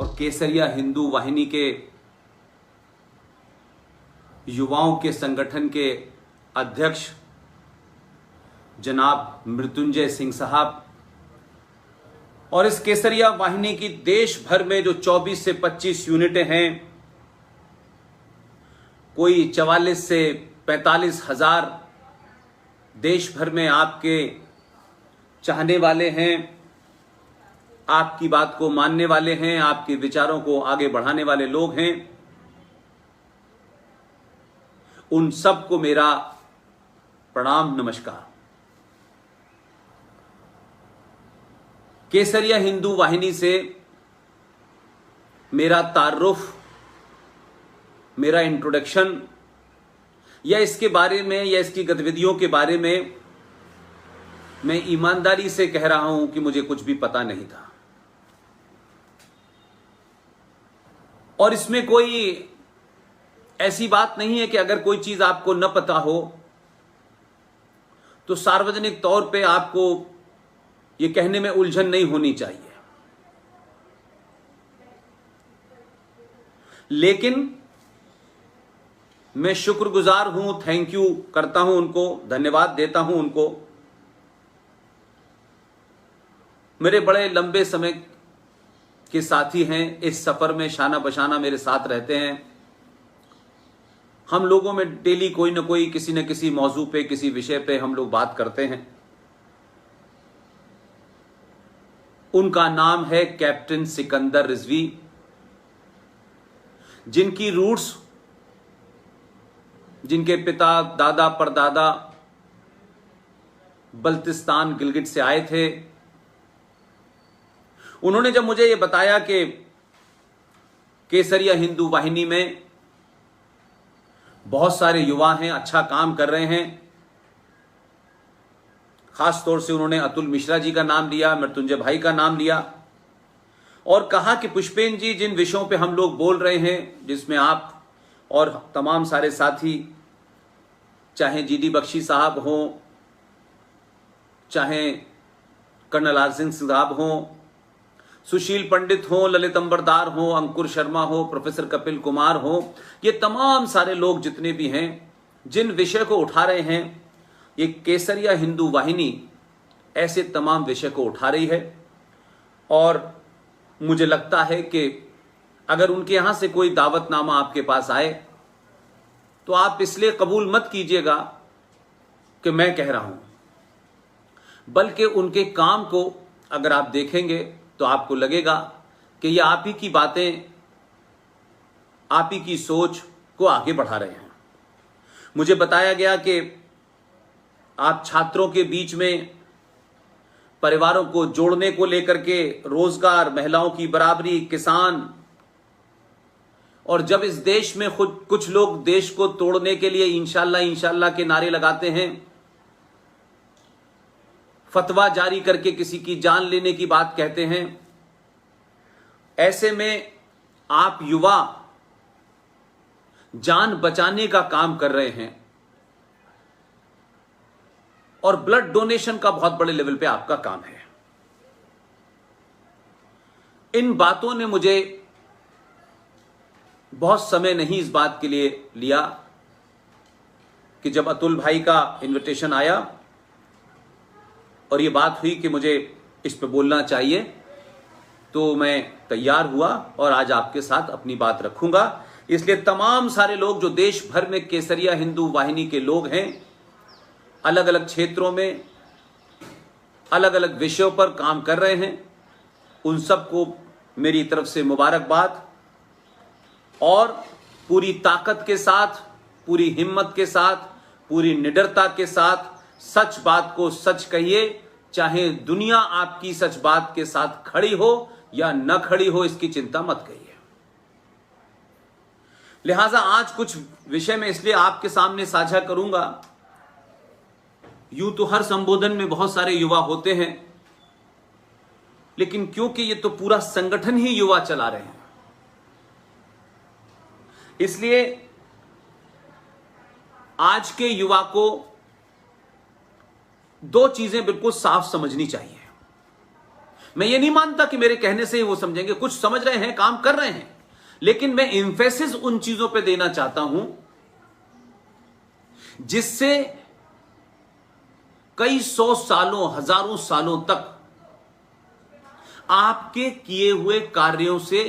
और केसरिया हिंदू वाहिनी के युवाओं के संगठन के अध्यक्ष जनाब मृत्युंजय सिंह साहब और इस केसरिया वाहिनी की देश भर में जो 24 से 25 यूनिटें हैं, कोई 44 से 45 हजार देश भर में आपके चाहने वाले हैं, आपकी बात को मानने वाले हैं, आपके विचारों को आगे बढ़ाने वाले लोग हैं। उन सबको मेरा प्रणाम, नमस्कार। केसरिया हिंदू वाहिनी से मेरा तारुफ, मेरा इंट्रोडक्शन या इसके बारे में या इसकी गतिविधियों के बारे में मैं ईमानदारी से कह रहा हूं कि मुझे कुछ भी पता नहीं था। और इसमें कोई ऐसी बात नहीं है कि अगर कोई चीज आपको न पता हो तो सार्वजनिक तौर पे आपको ये कहने में उलझन नहीं होनी चाहिए। लेकिन मैं शुक्रगुजार हूं, थैंक यू करता हूं उनको, धन्यवाद देता हूं उनको। मेरे बड़े लंबे समय के साथी हैं, इस सफर में शाना बशाना मेरे साथ रहते हैं। हम लोगों में डेली कोई ना कोई किसी न किसी मौजू पे, किसी विषय पे हम लोग बात करते हैं। उनका नाम है कैप्टन सिकंदर रिजवी, जिनकी रूट्स, जिनके पिता दादा परदादा बल्तिस्तान गिलगिट से आए थे। उन्होंने जब मुझे यह बताया कि केसरिया हिंदू वाहिनी में बहुत सारे युवा हैं, अच्छा काम कर रहे हैं, खास तौर से उन्होंने अतुल मिश्रा जी का नाम लिया, मृत्युंजय भाई का नाम लिया और कहा कि पुष्पेन जी, जिन विषयों पे हम लोग बोल रहे हैं, जिसमें आप और तमाम सारे साथी, चाहे जीडी बख्शी साहब हों, चाहे कर्नल आर सिंह साहब हों, सुशील पंडित हों, ललित अंबरदार हों, अंकुर शर्मा हो, प्रोफेसर कपिल कुमार हों, ये तमाम सारे लोग जितने भी हैं, जिन विषय को उठा रहे हैं, ये केसरिया हिंदू वाहिनी ऐसे तमाम विषय को उठा रही है। और मुझे लगता है कि अगर उनके यहां से कोई दावतनामा आपके पास आए तो आप इसलिए कबूल मत कीजिएगा कि मैं कह रहा हूं, बल्कि उनके काम को अगर आप देखेंगे तो आपको लगेगा कि ये आप ही की बातें, आप ही की सोच को आगे बढ़ा रहे हैं। मुझे बताया गया कि आप छात्रों के बीच में परिवारों को जोड़ने को लेकर के, रोजगार, महिलाओं की बराबरी, किसान, और जब इस देश में खुद कुछ लोग देश को तोड़ने के लिए इंशाल्लाह इंशाल्लाह के नारे लगाते हैं, फतवा जारी करके किसी की जान लेने की बात कहते हैं, ऐसे में आप युवा जान बचाने का काम कर रहे हैं और ब्लड डोनेशन का बहुत बड़े लेवल पे आपका काम है। इन बातों ने मुझे बहुत समय नहीं इस बात के लिए लिया कि जब अतुल भाई का इनविटेशन आया और ये बात हुई कि मुझे इस पे बोलना चाहिए, तो मैं तैयार हुआ और आज आपके साथ अपनी बात रखूंगा। इसलिए तमाम सारे लोग जो देश भर में केसरिया हिंदू वाहिनी के लोग हैं, अलग अलग क्षेत्रों में अलग अलग विषयों पर काम कर रहे हैं, उन सबको मेरी तरफ से मुबारकबाद। और पूरी ताकत के साथ, पूरी हिम्मत के साथ, पूरी निडरता के साथ सच बात को सच कहिए, चाहे दुनिया आपकी सच बात के साथ खड़ी हो या न खड़ी हो, इसकी चिंता मत करिए। लिहाजा आज कुछ विषय में इसलिए आपके सामने साझा करूंगा। यूं तो हर संबोधन में बहुत सारे युवा होते हैं, लेकिन क्योंकि ये तो पूरा संगठन ही युवा चला रहे हैं, इसलिए आज के युवा को दो चीजें बिल्कुल साफ समझनी चाहिए। मैं ये नहीं मानता कि मेरे कहने से ही वो समझेंगे, कुछ समझ रहे हैं, काम कर रहे हैं, लेकिन मैं एम्फेसिस उन चीजों पे देना चाहता हूं जिससे कई सौ सालों, हजारों सालों तक आपके किए हुए कार्यों से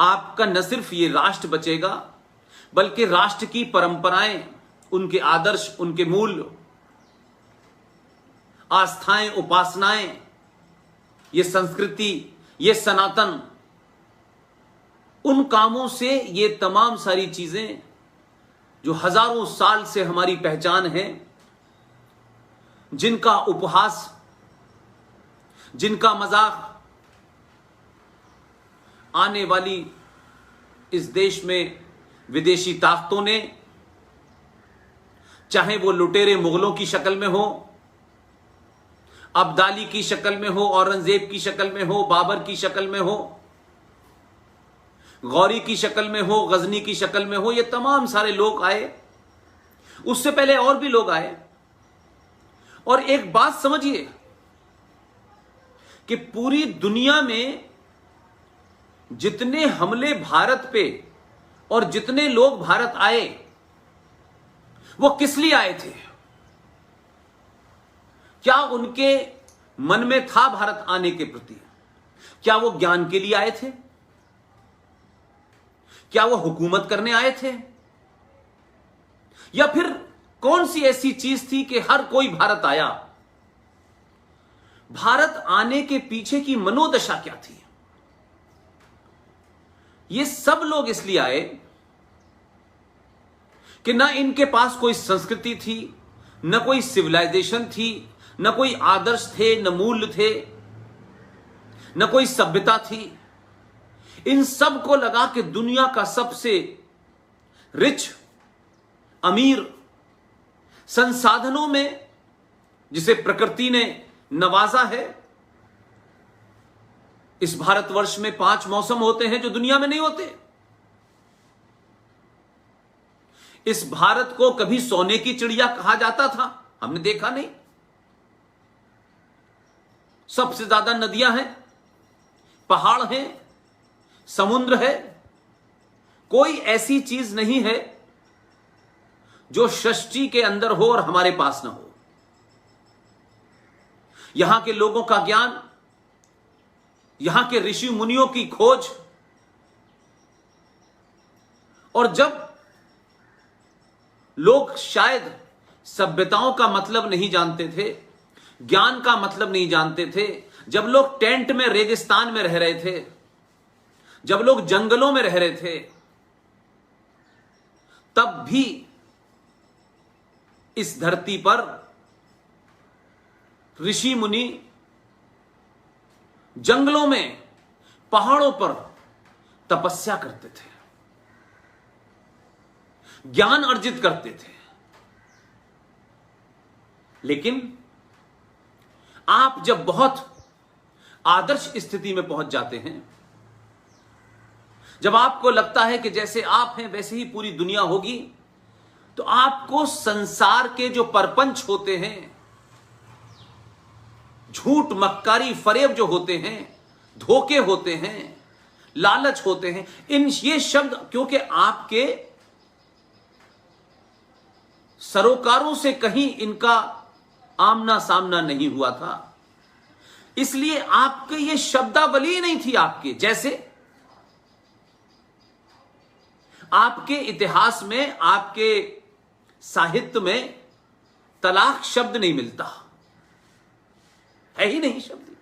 आपका न सिर्फ ये राष्ट्र बचेगा, बल्कि राष्ट्र की परंपराएं, उनके आदर्श, उनके मूल्य, आस्थाएं, उपासनाएं, ये संस्कृति, ये सनातन, उन कामों से ये तमाम सारी चीजें जो हजारों साल से हमारी पहचान है, जिनका उपहास, जिनका मजाक आने वाली इस देश में विदेशी ताकतों ने, चाहे वो लुटेरे मुगलों की शक्ल में हो, अब्दाली की शक्ल में हो, औरंगजेब की शक्ल में हो, बाबर की शक्ल में हो, गौरी की शक्ल में हो, गजनी की शक्ल में हो, ये तमाम सारे लोग आए, उससे पहले और भी लोग आए। और एक बात समझिए कि पूरी दुनिया में जितने हमले भारत पे और जितने लोग भारत आए, वो किस लिए आए थे? क्या उनके मन में था भारत आने के प्रति? क्या वो ज्ञान के लिए आए थे? क्या वो हुकूमत करने आए थे? या फिर कौन सी ऐसी चीज थी कि हर कोई भारत आया? भारत आने के पीछे की मनोदशा क्या थी? ये सब लोग इसलिए आए कि ना इनके पास कोई संस्कृति थी, न कोई सिविलाइजेशन थी, न कोई आदर्श थे, न मूल्य थे, न कोई सभ्यता थी। इन सब को लगा कि दुनिया का सबसे रिच, अमीर, संसाधनों में जिसे प्रकृति ने नवाजा है, इस भारतवर्ष में 5 मौसम होते हैं जो दुनिया में नहीं होते। इस भारत को कभी सोने की चिड़िया कहा जाता था? हमने देखा नहीं। सबसे ज्यादा नदियां हैं, पहाड़ हैं, समुद्र है। कोई ऐसी चीज नहीं है जो सृष्टि के अंदर हो और हमारे पास ना हो। यहां के लोगों का ज्ञान, यहां के ऋषि मुनियों की खोज, और जब लोग शायद सभ्यताओं का मतलब नहीं जानते थे, ज्ञान का मतलब नहीं जानते थे, जब लोग टेंट में रेगिस्तान में रह रहे थे, जब लोग जंगलों में रह रहे थे, तब भी इस धरती पर ऋषि मुनि जंगलों में, पहाड़ों पर तपस्या करते थे, ज्ञान अर्जित करते थे। लेकिन आप जब बहुत आदर्श स्थिति में पहुंच जाते हैं, जब आपको लगता है कि जैसे आप हैं वैसे ही पूरी दुनिया होगी, तो आपको संसार के जो परपंच होते हैं, झूठ, मक्कारी, फरेब जो होते हैं, धोखे होते हैं, लालच होते हैं, ये शब्द क्योंकि आपके सरोकारों से कहीं इनका आमना सामना नहीं हुआ था, इसलिए आपके ये शब्दावली नहीं थी आपके जैसे। आपके इतिहास में, आपके साहित्य में तलाक शब्द नहीं मिलता है ही नहीं शब्द,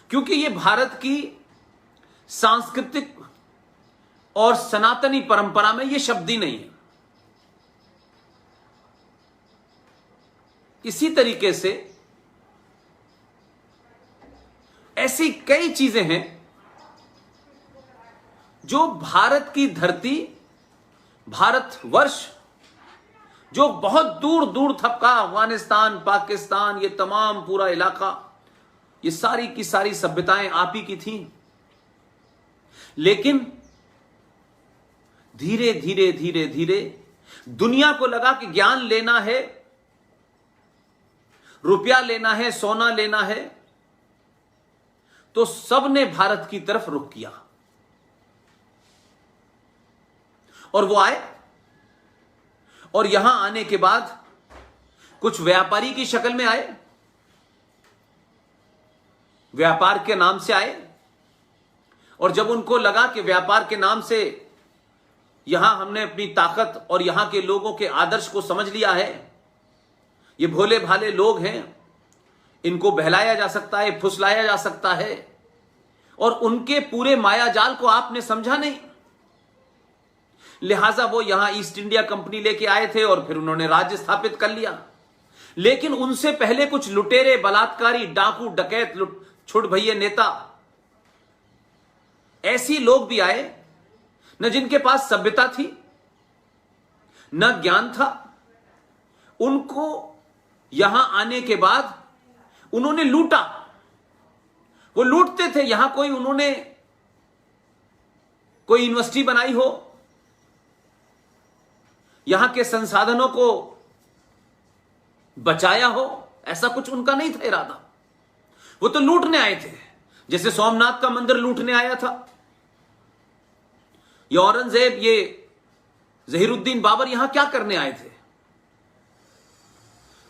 क्योंकि ये भारत की सांस्कृतिक और सनातनी परंपरा में ये शब्द ही नहीं है। इसी तरीके से ऐसी कई चीजें हैं जो भारत की धरती, भारतवर्ष, जो बहुत दूर दूर तक का अफगानिस्तान, पाकिस्तान, ये तमाम पूरा इलाका, ये सारी की सारी सभ्यताएं आप ही की थीं। लेकिन धीरे धीरे धीरे धीरे दुनिया को लगा कि ज्ञान लेना है रुपया लेना है, सोना लेना है, तो सबने भारत की तरफ रुख किया। और वो आए, और यहां आने के बाद कुछ व्यापारी की शक्ल में आए, व्यापार के नाम से आए, और जब उनको लगा कि व्यापार के नाम से यहां हमने अपनी ताकत और यहां के लोगों के आदर्श को समझ लिया है, ये भोले भाले लोग हैं, इनको बहलाया जा सकता है, फुसलाया जा सकता है, और उनके पूरे मायाजाल को आपने समझा नहीं, लिहाजा वो यहां ईस्ट इंडिया कंपनी लेके आए थे और फिर उन्होंने राज्य स्थापित कर लिया। लेकिन उनसे पहले कुछ लुटेरे, बलात्कारी, डाकू, डकैत, छुट भैये नेता, ऐसी लोग भी आए, न जिनके पास सभ्यता थी, न ज्ञान था। उनको यहां आने के बाद उन्होंने लूटा, वो लूटते थे। यहां उन्होंने कोई यूनिवर्सिटी बनाई हो, यहां के संसाधनों को बचाया हो, ऐसा कुछ उनका नहीं था इरादा। वो तो लूटने आए थे, जैसे सोमनाथ का मंदिर लूटने आया था। ये औरंगजेब, ये जहीरुद्दीन बाबर यहां क्या करने आए थे?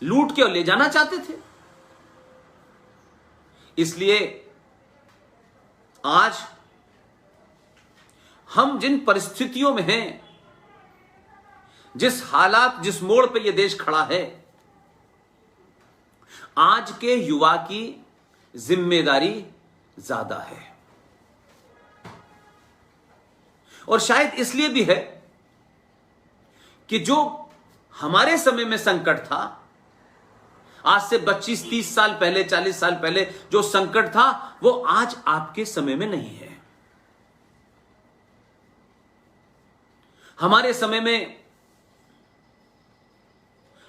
लूट के और ले जाना चाहते थे। इसलिए आज हम जिन परिस्थितियों में हैं, जिस हालात, जिस मोड़ पे यह देश खड़ा है, आज के युवा की जिम्मेदारी ज्यादा है। और शायद इसलिए भी है कि जो हमारे समय में संकट था, आज से 25-30 साल पहले, 40 साल पहले जो संकट था, वो आज आपके समय में नहीं है। हमारे समय में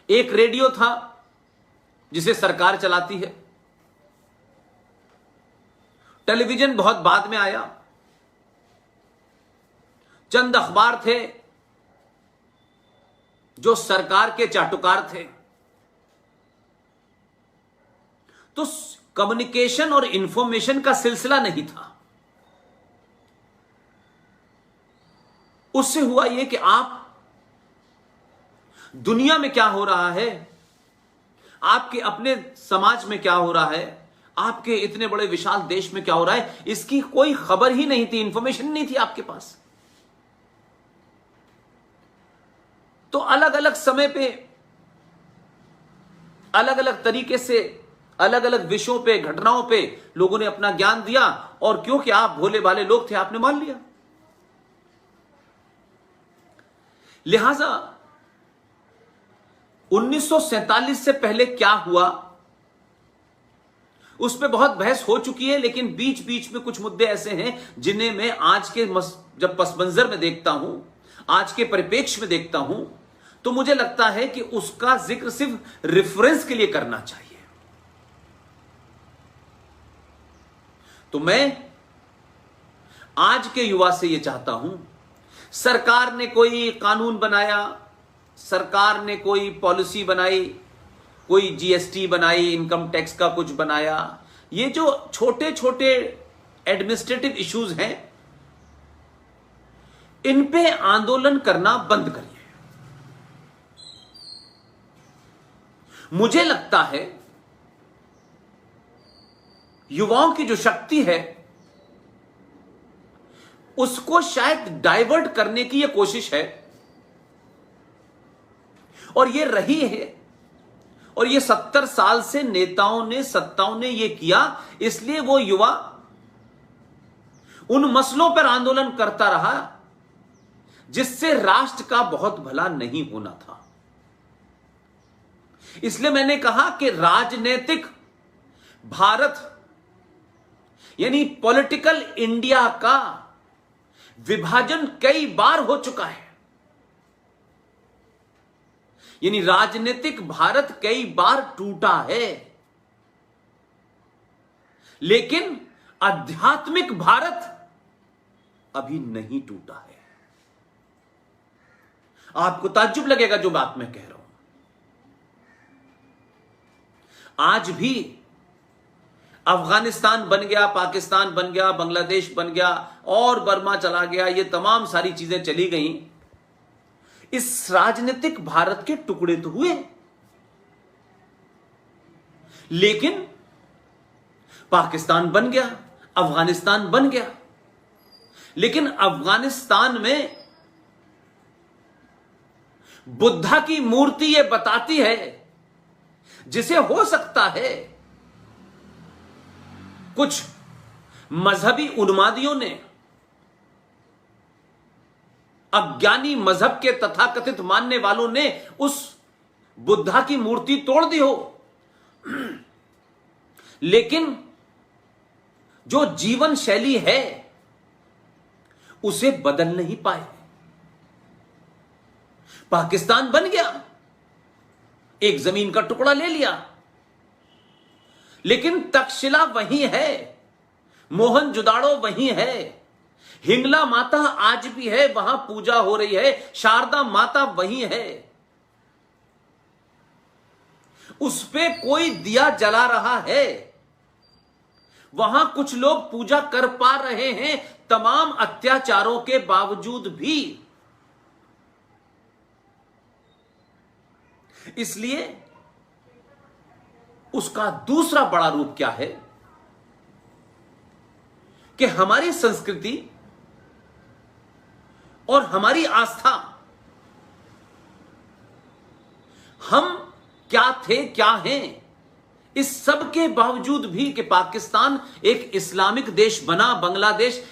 एक रेडियो था जिसे सरकार चलाती है, टेलीविजन बहुत बाद में आया, चंद अखबार थे जो सरकार के चाटुकार थे। तो कम्युनिकेशन और इंफॉर्मेशन का सिलसिला नहीं था। उससे हुआ यह कि आप दुनिया में क्या हो रहा है, आपके अपने समाज में क्या हो रहा है, आपके इतने बड़े विशाल देश में क्या हो रहा है, इसकी कोई खबर ही नहीं थी, इंफॉर्मेशन नहीं थी आपके पास। तो अलग अलग समय पे, अलग अलग तरीके से, अलग अलग विषयों पे, घटनाओं पे लोगों ने अपना ज्ञान दिया, और क्योंकि आप भोले भाले लोग थे, आपने मान लिया। लिहाजा 1947 से पहले क्या हुआ, उस पर बहुत बहस हो चुकी है, लेकिन बीच बीच में कुछ मुद्दे ऐसे हैं जिन्हें मैं आज के जब पस मंजर में देखता हूं, आज के परिप्रेक्ष्य में देखता हूं, तो मुझे लगता है कि उसका जिक्र सिर्फ रेफरेंस के लिए करना चाहिए। तो मैं आज के युवा से यह चाहता हूं, सरकार ने कोई कानून बनाया, सरकार ने कोई पॉलिसी बनाई, कोई जीएसटी बनाई, इनकम टैक्स का कुछ बनाया, ये जो छोटे छोटे एडमिनिस्ट्रेटिव इश्यूज हैं, इन पे आंदोलन करना बंद करिए। मुझे लगता है युवाओं की जो शक्ति है, उसको शायद डाइवर्ट करने की यह कोशिश है, और यह रही है, और ये 70 साल से नेताओं ने, सत्ताओं ने यह किया। इसलिए वो युवा उन मसलों पर आंदोलन करता रहा जिससे राष्ट्र का बहुत भला नहीं होना था। इसलिए मैंने कहा कि राजनीतिक भारत यानी पॉलिटिकल इंडिया का विभाजन कई बार हो चुका है, यानी राजनीतिक भारत कई बार टूटा है, लेकिन आध्यात्मिक भारत अभी नहीं टूटा है। आपको ताज्जुब लगेगा जो बात मैं कह रहा हूं। आज भी अफगानिस्तान बन गया, पाकिस्तान बन गया, बांग्लादेश बन गया और बर्मा चला गया, ये तमाम सारी चीजें चली गई। इस राजनीतिक भारत के टुकड़े तो हुए, लेकिन पाकिस्तान बन गया, अफगानिस्तान बन गया, लेकिन अफगानिस्तान में बुद्धा की मूर्ति यह बताती है, जिसे हो सकता है कुछ मजहबी उन्मादियों ने, अज्ञानी मजहब के तथाकथित मानने वालों ने उस बुद्धा की मूर्ति तोड़ दी हो, लेकिन जो जीवन शैली है उसे बदल नहीं पाए। पाकिस्तान बन गया, एक जमीन का टुकड़ा ले लिया, लेकिन तक्षशिला वही है, मोहनजोदाड़ो वही है, हिंगला माता आज भी है, वहां पूजा हो रही है, शारदा माता वही है, उस पे कोई दिया जला रहा है, वहां कुछ लोग पूजा कर पा रहे हैं तमाम अत्याचारों के बावजूद भी। इसलिए उसका दूसरा बड़ा रूप क्या है कि हमारी संस्कृति और हमारी आस्था, हम क्या थे क्या हैं, इस सब के बावजूद भी कि पाकिस्तान एक इस्लामिक देश बना, बांग्लादेश